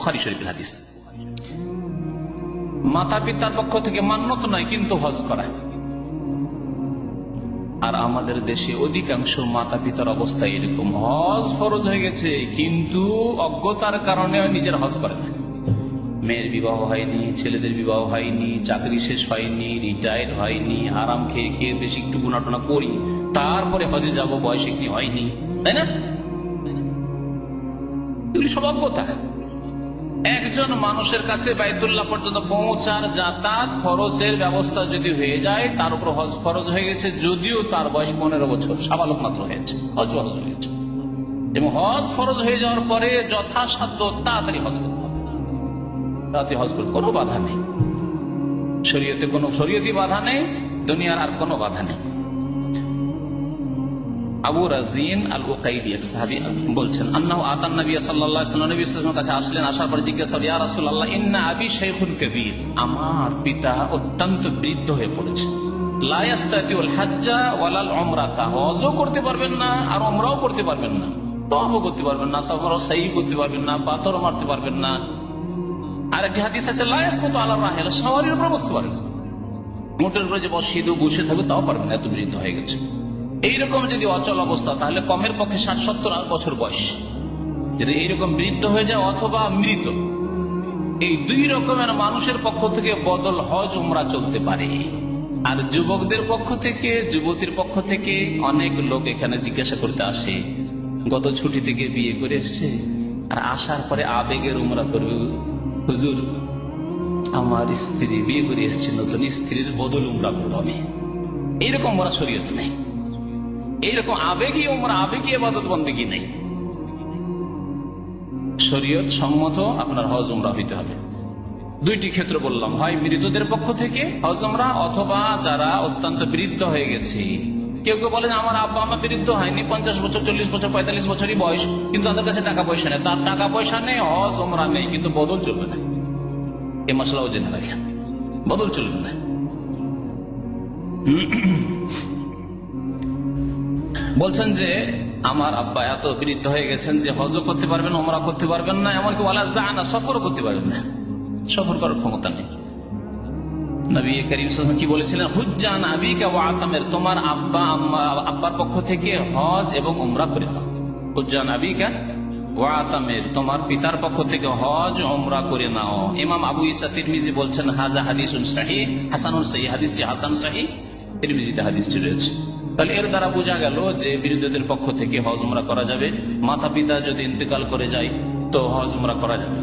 বুখারী শরীফের হাদিস। মাতা পিতার পক্ষ থেকে মান্যত নয় কিন্তু হজ করা। আর আমাদের দেশে অধিকাংশ মাতা পিতার অবস্থা এরকম, হজ ফরজ হয়ে গেছে কিন্তু অজ্ঞতার কারণে নিজের হজ করে না। মেয়ের বিবাহ হয়নি, ছেলেদের বিবাহ হয়নি, চাকরি শেষ হয়নি, রিটায়ার হয়নি, আরাম খেয়ে খেয়ে বেশি একটু গুনাটনা করি, তারপরে হজে যাব, বয়স এখনি হয়নি, তাই না? এগুলি সব অজ্ঞতা। একজন মানুষের কাছে বাইতুল্লাহ পর্যন্ত পৌঁছার যাতায়াত খরচের ব্যবস্থা যদি হয়ে যায়, তার উপর হজ ফরজ হয়ে গেছে, যদিও তার বয়স 15 বছর, সাবালক মাত্র হয়েছে, হজ ফরজ হয়ে গেছে। এবং হজ ফরজ হয়ে যাওয়ার পরে যথাসাধ্য তাড়াতাড়ি হজ করতে হবে, তাড়াতাড়ি হজ করতে কোনো বাধা নেই, শরীয়তে কোনো শরীয়তি বাধা নেই, দুনিয়ার আর কোনো বাধা নেই। আবু রাজিন আল উকাইদি এক সাহাবী বলছেন, আন্নাহু আতান নবী সাল্লাল্লাহু আলাইহি ওয়াসাল্লাম, নবী সাল্লাল্লাহু আলাইহি ওয়াসাল্লামের কাছে আসলেন, আসার পর জিজ্ঞাসা করলেন, ইয়া রাসূলুল্লাহ ইন্না আবী শাইখুন কবীর, আমার পিতা অত্যন্ত বৃদ্ধ হয়ে পড়েছে, লা ইয়াস্তাতিউল হাজ্জা ওয়ালাল উমরাতা, হজও করতে পারবেন না আর উমরাও করতে পারবেন না, তওয়াফও করতে পারবেন না, সাফারও সাই করতে পারবেন না, পাথরও মারতে পারবেন না। আর একটি হাদিস আছে, লা ইয়াসকুতু আলা রাহিলা, সওয়ারির উপর বসতে পারবেন না, মোটরের উপরে যে বসিয়ে বসে থাকবে তাও পারবেন না, এত বৃদ্ধ হয়ে গেছে। এইরকম যদি অচল অবস্থা, তাহলে কমের পক্ষে 60-70 বছর বয়স, যদি এইরকম বৃদ্ধ হয়ে যায় অথবা মৃত, এই দুই রকমের মানুষের পক্ষ থেকে বদল হজ উমরা চলতে পারে। আর যুবকদের পক্ষ থেকে, যুবতীর পক্ষ থেকে অনেক লোক এখানে জিজ্ঞাসা করতে আসে, গত ছুটি থেকে বিয়ে করে এসছে আর আসার পরে আবেগের উমরা করবে, হুজুর আমার স্ত্রী বিয়ে করে এসছে, নতুন স্ত্রীর বদল উমরা করবো আমি, এইরকম ওরা শরীয়তে নেই, এইরকম আবেগী উমরা, আবেগী ইবাদত বন্দেগী নেই। শরীয়ত সম্মত আপনার হজ উমরা হইতে হবে। দুইটি ক্ষেত্র বললাম, হয় মৃতদের পক্ষ থেকে হজ উমরা, অথবা যারা অত্যন্ত বৃদ্ধ হয়ে গেছে। কেউ কেউ বলেন আমার আব্বা আমার বৃদ্ধ হয়নি, 50 বছর 40 বছর 45 বছরই বয়স, কিন্তু তাদের কাছে টাকা পয়সা নেই, তার টাকা পয়সা নেই, হজ উমরা নেই, কিন্তু বদল চলবে না। এ মশলাও জেনে রাখেন, বদল চলবে না। বলছেন যে আমার আব্বা এত বৃদ্ধ হয়ে গেছেন যে হজও করতে পারবেন, ওমরা করতে পারবেন না, এমনকি ওয়ালা জানা সফরও করতে পারবেন না, সফর করার ক্ষমতা নেই। নবী করিম সাল্লাল্লাহু আলাইহি ওয়াসাল্লাম কি বলেছিলেন, হুজ্জান আবিকা ওয়া আতামের, তোমার আব্বার পক্ষ থেকে হজ এবং উমরা করে নাও। হুজ্জান আবিকা ওয়া আতামের, তোমার পিতার পক্ষ থেকে হজ উমরা করে নাও। ইমাম আবু ঈসা তিরমিজি বলছেন, হাযা হাদিসুন সহিহ, হাসানুন সহিহ, হাদিসটি হাসান সহিহ, তিরমিজিতে হাদিসটি রয়েছে। তাহলে এর দ্বারা বোঝা গেল যে বৃদ্ধদের পক্ষ থেকে হজ উমরা করা যাবে। মাতা পিতা যদি ইন্তেকাল করে যায় তো হজ উমরা করা যাবে।